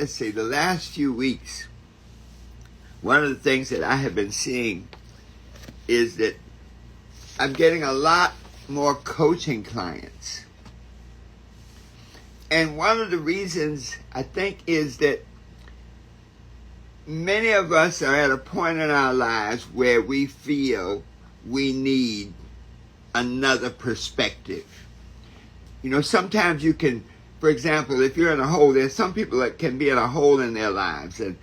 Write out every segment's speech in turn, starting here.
let's see, the last few weeks, one of the things that I have been seeing is that I'm getting a lot more coaching clients. And one of the reasons, I think, is that many of us are at a point in our lives where we feel we need another perspective. You know, sometimes you can, for example, if you're in a hole, there's some people that can be in a hole in their lives. And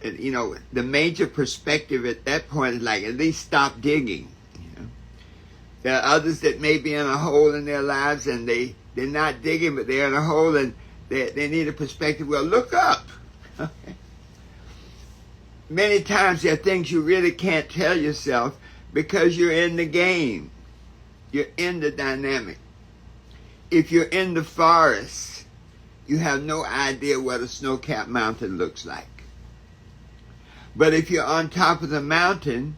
you know, the major perspective at that point is like, at least stop digging. You know? There are others that may be in a hole in their lives and they're not digging, but they're in a hole and they need a perspective. Well, look up. Okay. Many times there are things you really can't tell yourself because you're in the game. You're in the dynamic. If you're in the forest, you have no idea what a snow-capped mountain looks like. But if you're on top of the mountain,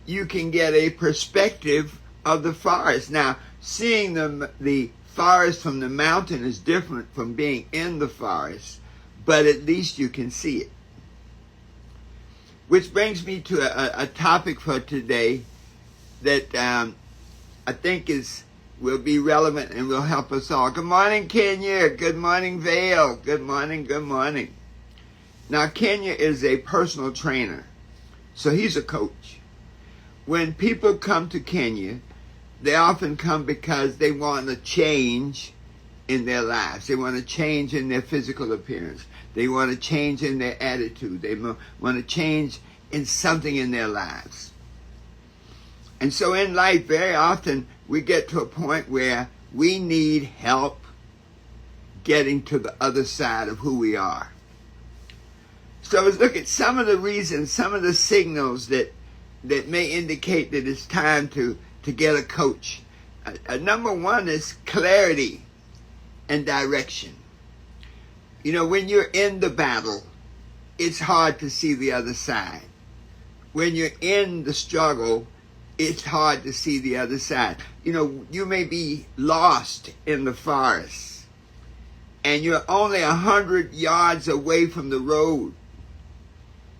you can get a perspective of the forest. Now, seeing the forest from the mountain is different from being in the forest, but at least you can see it. Which brings me to a topic for today that I think will be relevant and will help us all. Good morning, Kenya. Good morning, Vale. Good morning, good morning. Now, Kenya is a personal trainer, so he's a coach. When people come to Kenya, they often come because they want a change in their lives. They want a change in their physical appearance. They want a change in their attitude. They want to change in something in their lives. And so in life, very often, we get to a point where we need help getting to the other side of who we are. So let's look at some of the reasons, some of the signals that may indicate that it's time to get a coach. Number one is clarity and direction. You know, when you're in the battle, it's hard to see the other side. When you're in the struggle, it's hard to see the other side. You know, you may be lost in the forest and you're only 100 yards away from the road.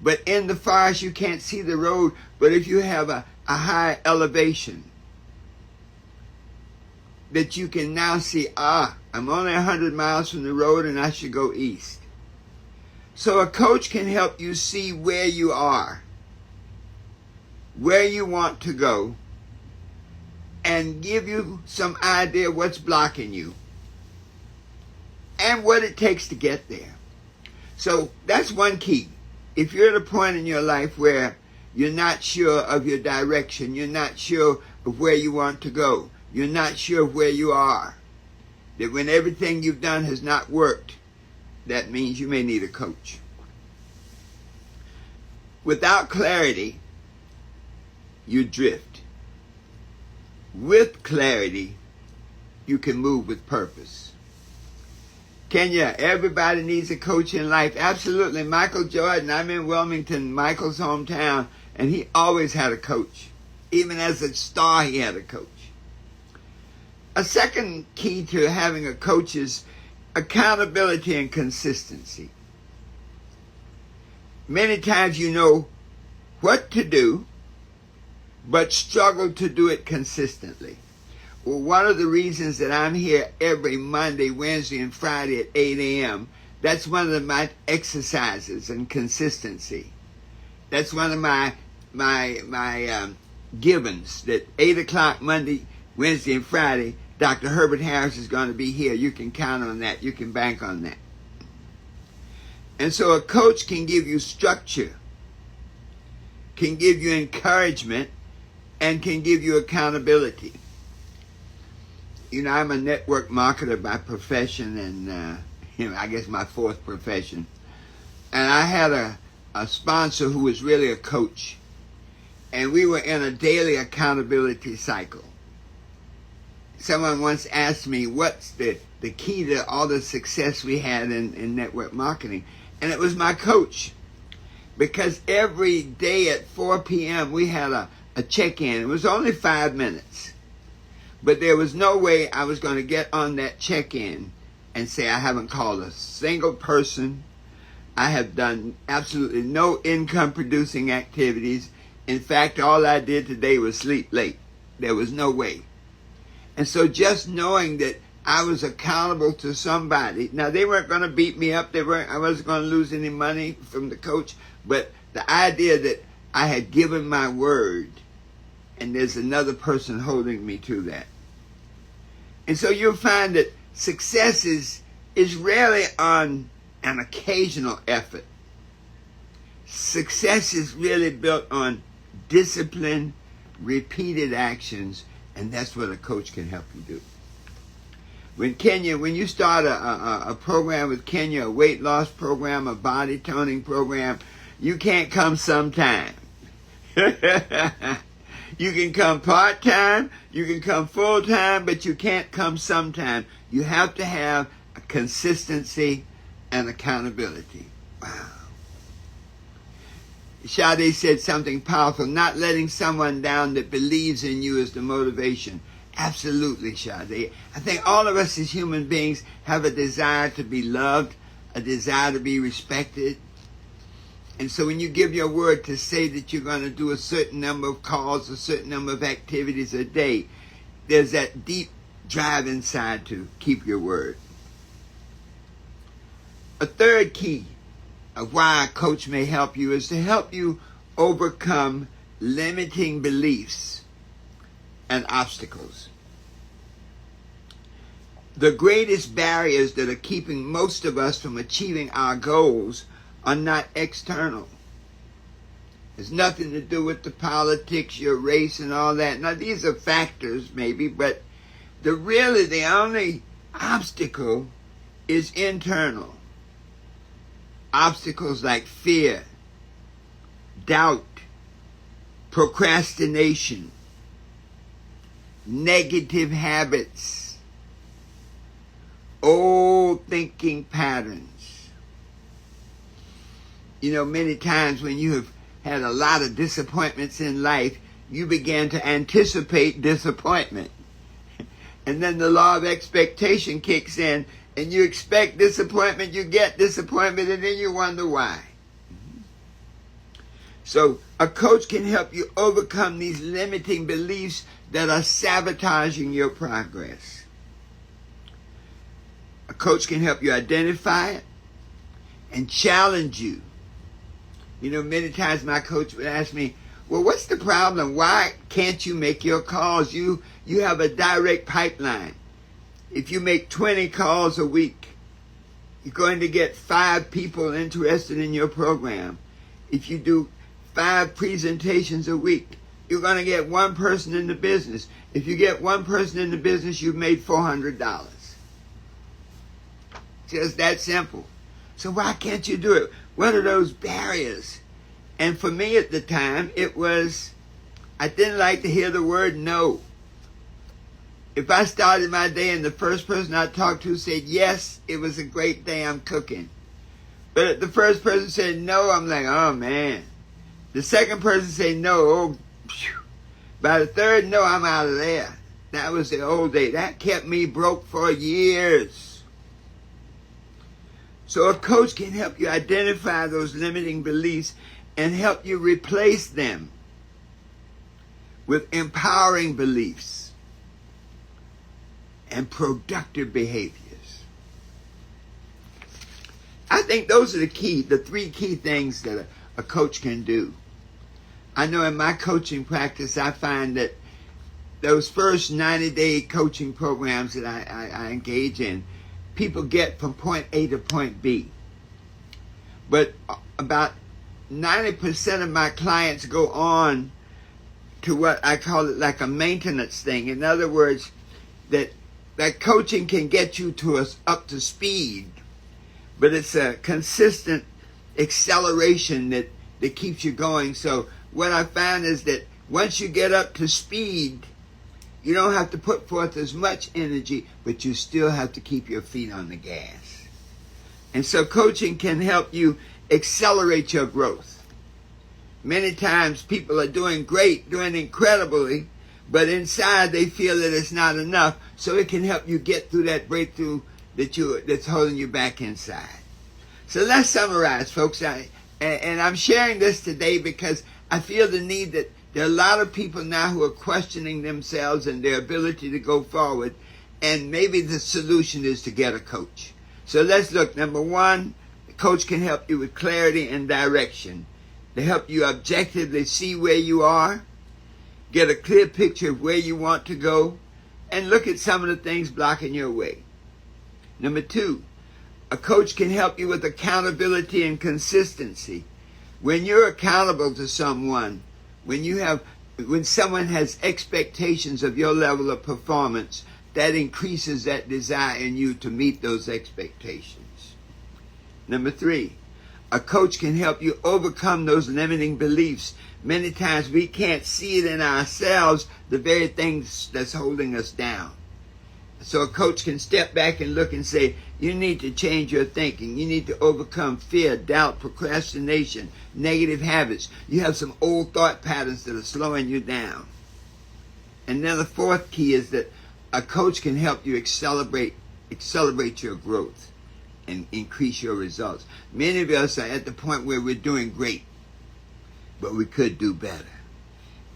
But in the forest, you can't see the road. But if you have a high elevation, that you can now see, I'm only 100 miles from the road and I should go east. So a coach can help you see where you are, where you want to go, and give you some idea what's blocking you and what it takes to get there. So that's one key. If you're at a point in your life where you're not sure of your direction, you're not sure of where you want to go, you're not sure of where you are, that when everything you've done has not worked, that means you may need a coach. Without clarity, you drift. With clarity, you can move with purpose. Kenya, everybody needs a coach in life. Absolutely. Michael Jordan, I'm in Wilmington, Michael's hometown, and he always had a coach. Even as a star, he had a coach. A second key to having a coach is accountability and consistency. Many times you know what to do, but struggle to do it consistently. Well, one of the reasons that I'm here every Monday, Wednesday, and Friday at 8 a.m., that's one of my exercises and consistency. That's one of my givens, that 8 o'clock Monday, Wednesday, and Friday, Dr. Herbert Harris is going to be here. You can count on that. You can bank on that. And so a coach can give you structure, can give you encouragement, and can give you accountability. You know, I'm a network marketer by profession and, I guess my fourth profession. And I had a sponsor who was really a coach. And we were in a daily accountability cycle. Someone once asked me, what's the key to all the success we had in network marketing? And it was my coach. Because every day at 4 p.m. we had a check-in. It was only 5 minutes. But there was no way I was going to get on that check-in and say I haven't called a single person, I have done absolutely no income producing activities. In fact, all I did today was sleep late. There was no way. And so just knowing that I was accountable to somebody. Now, they weren't going to beat me up. I wasn't going to lose any money from the coach. But the idea that I had given my word and there's another person holding me to that. And so you'll find that success is rarely on an occasional effort. Success is really built on discipline, repeated actions, and that's what a coach can help you do. When you start a program with Kenya, a weight loss program, a body toning program, you can't come sometime. You can come part-time, you can come full-time, but you can't come sometime. You have to have a consistency and accountability. Wow. Sade said something powerful, not letting someone down that believes in you is the motivation. Absolutely, Sade. I think all of us as human beings have a desire to be loved, a desire to be respected. And so when you give your word to say that you're going to do a certain number of calls, a certain number of activities a day, there's that deep drive inside to keep your word. A third key of why a coach may help you is to help you overcome limiting beliefs and obstacles. The greatest barriers that are keeping most of us from achieving our goals are not external. It's nothing to do with the politics, your race, and all that. Now, these are factors, maybe, but the only obstacle is internal. Obstacles like fear, doubt, procrastination, negative habits, old thinking patterns. You know, many times when you have had a lot of disappointments in life, you begin to anticipate disappointment. And then the law of expectation kicks in, and you expect disappointment, you get disappointment, and then you wonder why. So a coach can help you overcome these limiting beliefs that are sabotaging your progress. A coach can help you identify it and challenge you. You know, many times my coach would ask me, well, what's the problem? Why can't you make your calls? You have a direct pipeline. If you make 20 calls a week, you're going to get 5 people interested in your program. If you do 5 presentations a week, you're going to get 1 person in the business. If you get 1 person in the business, you've made $400. Just that simple. So why can't you do it? What are those barriers? And for me at the time, it was, I didn't like to hear the word no. If I started my day and the first person I talked to said, yes, it was a great day, I'm cooking. But if the first person said no, I'm like, oh man. The second person said no, oh, phew. By the third no, I'm out of there. That was the old day. That kept me broke for years. So a coach can help you identify those limiting beliefs and help you replace them with empowering beliefs and productive behaviors. I think those are the 3 key things that a coach can do. I know in my coaching practice, I find that those first 90-day coaching programs that I engage in, people get from point A to point B. But about 90% of my clients go on to what I call it like a maintenance thing. In other words, that coaching can get you up to speed, but it's a consistent acceleration that keeps you going. So what I found is that once you get up to speed, you don't have to put forth as much energy, but you still have to keep your feet on the gas. And so coaching can help you accelerate your growth. Many times people are doing great, doing incredibly, but inside they feel that it's not enough. So it can help you get through that breakthrough that's holding you back inside. So let's summarize, folks. And I'm sharing this today because I feel the need that there are a lot of people now who are questioning themselves and their ability to go forward. And maybe the solution is to get a coach. So let's look. Number one, the coach can help you with clarity and direction. They help you objectively see where you are, get a clear picture of where you want to go, and look at some of the things blocking your way. Number two, a coach can help you with accountability and consistency. When you're accountable to someone, when someone has expectations of your level of performance, that increases that desire in you to meet those expectations. Number three, a coach can help you overcome those limiting beliefs. Many times we can't see it in ourselves, the very things that's holding us down. So a coach can step back and look and say, you need to change your thinking. You need to overcome fear, doubt, procrastination, negative habits. You have some old thought patterns that are slowing you down. And then the fourth key is that a coach can help you accelerate your growth and increase your results. Many of us are at the point where we're doing great, but we could do better.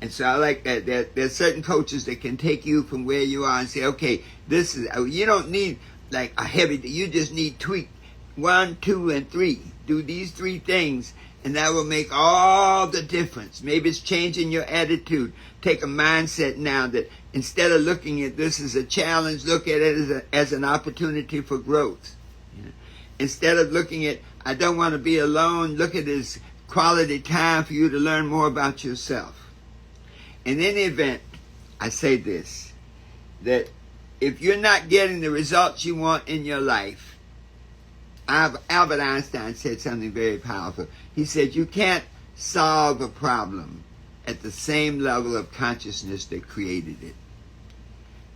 And so I like that. There's certain coaches that can take you from where you are and say, okay, you don't need like a heavy, you just need tweak 1, 2, and 3. Do these 3 things, and that will make all the difference. Maybe it's changing your attitude. Take a mindset now that instead of looking at this as a challenge, look at it as an opportunity for growth. Instead of looking at, I don't want to be alone, look at it as quality time for you to learn more about yourself. In any event, I say this, that if you're not getting the results you want in your life, Albert Einstein said something very powerful. He said, you can't solve a problem at the same level of consciousness that created it.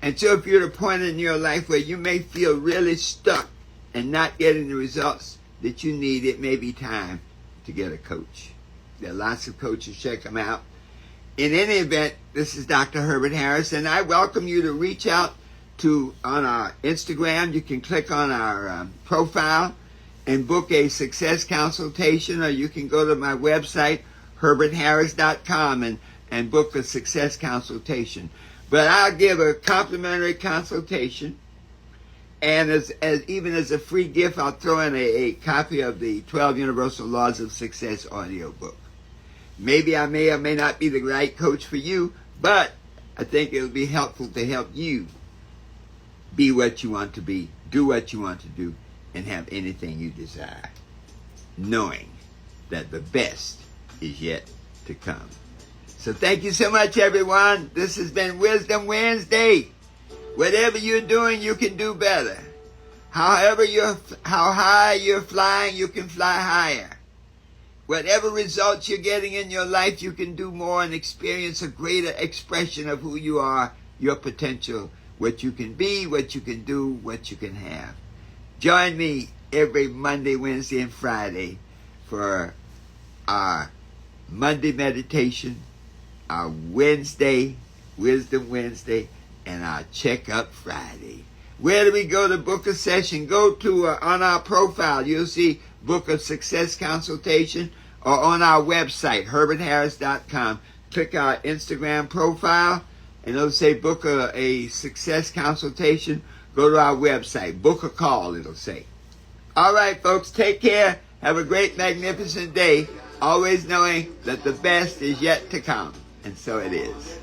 And so if you're at a point in your life where you may feel really stuck and not getting the results that you need, it may be time to get a coach. There are lots of coaches, check them out. In any event, this is Dr. Herbert Harris, and I welcome you to reach out on our Instagram. You can click on our profile and book a success consultation, or you can go to my website, herbertharris.com, and book a success consultation. But I'll give a complimentary consultation, and even as a free gift, I'll throw in a copy of the 12 Universal Laws of Success audiobook. Maybe I may or may not be the right coach for you, but I think it'll be helpful to help you be what you want to be, do what you want to do, and have anything you desire, knowing that the best is yet to come. So thank you so much, everyone. This has been Wisdom Wednesday. Whatever you're doing, you can do better. How high you're flying, you can fly higher. Whatever results you're getting in your life, you can do more and experience a greater expression of who you are, your potential, what you can be, what you can do, what you can have. Join me every Monday, Wednesday, and Friday for our Monday meditation, our Wednesday, Wisdom Wednesday, and our Checkup Friday. Where do we go to book a session? Go to, on our profile, you'll see Book a Success Consultation, or on our website, herbertharris.com. Click our Instagram profile, and it'll say book a success consultation. Go to our website, book a call, it'll say. All right, folks, take care. Have a great, magnificent day, always knowing that the best is yet to come. And so it is.